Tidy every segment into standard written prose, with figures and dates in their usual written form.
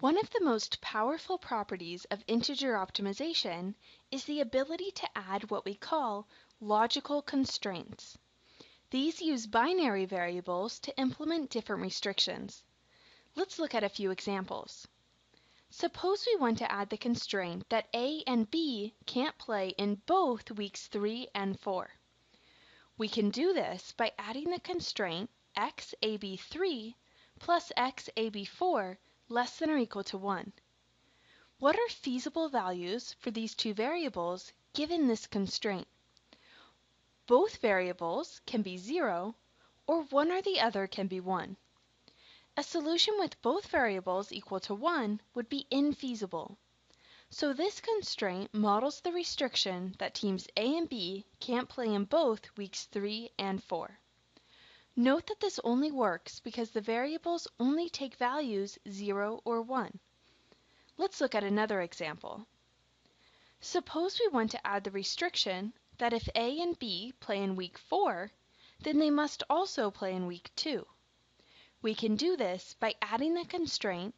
One of the most powerful properties of integer optimization is the ability to add what we call logical constraints. These use binary variables to implement different restrictions. Let's look at a few examples. Suppose we want to add the constraint that A and B can't play in both weeks 3 and 4. We can do this by adding the constraint xab3 plus xab4 less than or equal to 1. What are feasible values for these two variables given this constraint? Both variables can be 0, or one or the other can be 1. A solution with both variables equal to 1 would be infeasible. So this constraint models the restriction that teams A and B can't play in both weeks 3 and 4. Note that this only works because the variables only take values 0 or 1. Let's look at another example. Suppose we want to add the restriction that if A and B play in week 4, then they must also play in week 2. We can do this by adding the constraint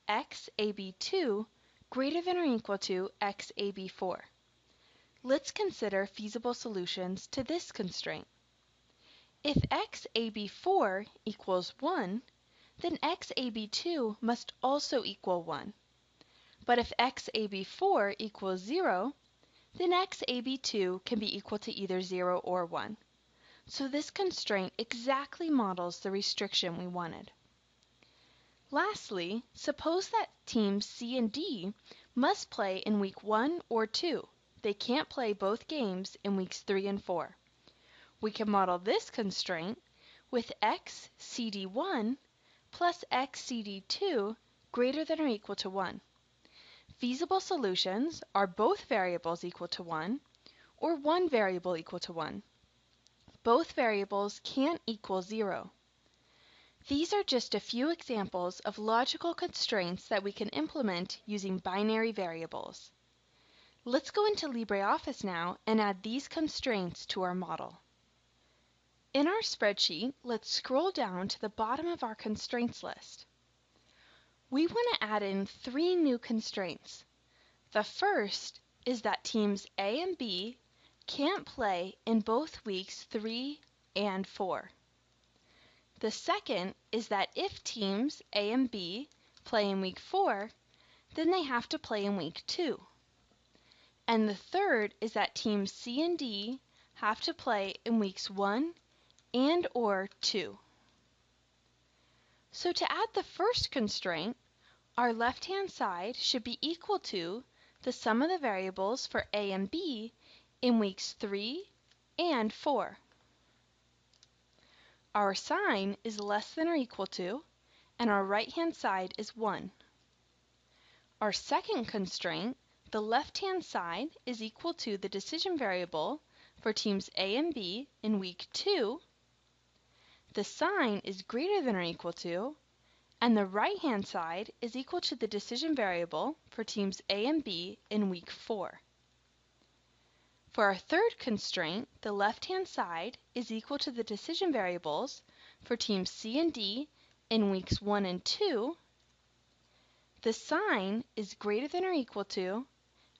xab2 greater than or equal to xab4. Let's consider feasible solutions to this constraint. If xab4 equals 1, then xab2 must also equal 1. But if xab4 equals 0, then xab2 can be equal to either 0 or 1. So this constraint exactly models the restriction we wanted. Lastly, suppose that teams C and D must play in week 1 or 2. They can't play both games in weeks 3 and 4. We can model this constraint with xcd1 plus xcd2 greater than or equal to 1. Feasible solutions are both variables equal to 1 or one variable equal to 1. Both variables can't equal 0. These are just a few examples of logical constraints that we can implement using binary variables. Let's go into LibreOffice now and add these constraints to our model. In our spreadsheet, let's scroll down to the bottom of our constraints list. We want to add in 3 new constraints. The first is that teams A and B can't play in both weeks 3 and 4. The second is that if teams A and B play in week 4, then they have to play in week 2. And the third is that teams C and D have to play in weeks 1 and or 2. So to add the first constraint, our left-hand side should be equal to the sum of the variables for A and B in weeks 3 and 4. Our sign is less than or equal to, and our right-hand side is 1. Our second constraint, the left-hand side is equal to the decision variable for teams A and B in week 2. The sign is greater than or equal to, and the right-hand side is equal to the decision variable for teams A and B in week 4. For our third constraint, the left-hand side is equal to the decision variables for teams C and D in weeks 1 and 2. The sign is greater than or equal to,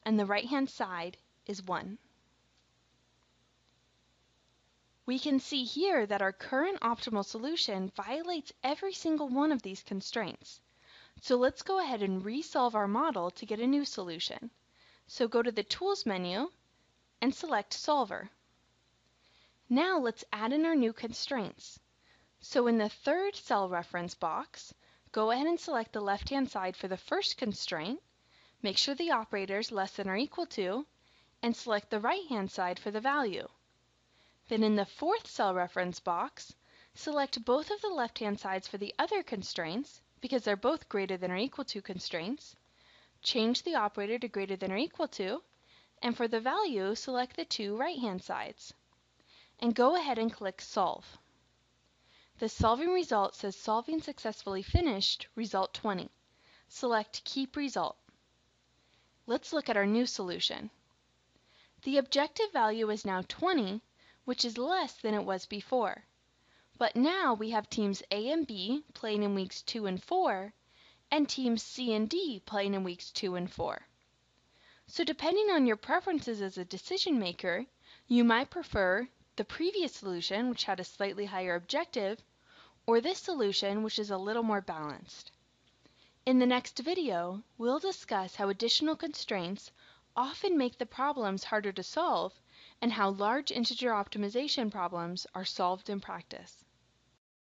and the right-hand side is 1. We can see here that our current optimal solution violates every single one of these constraints. So let's go ahead and resolve our model to get a new solution. So go to the Tools menu and select Solver. Now let's add in our new constraints. So in the third cell reference box, go ahead and select the left-hand side for the first constraint, make sure the operator is less than or equal to, and select the right-hand side for the value. Then in the fourth cell reference box, select both of the left-hand sides for the other constraints, because they're both greater than or equal to constraints. Change the operator to greater than or equal to, and for the value, select the two right-hand sides. And go ahead and click Solve. The solving result says Solving successfully finished, result 20. Select Keep Result. Let's look at our new solution. The objective value is now 20, which is less than it was before. But now we have teams A and B playing in weeks 2 and 4, and teams C and D playing in weeks 2 and 4. So depending on your preferences as a decision maker, you might prefer the previous solution, which had a slightly higher objective, or this solution, which is a little more balanced. In the next video, we'll discuss how additional constraints often make the problems harder to solve and how large integer optimization problems are solved in practice.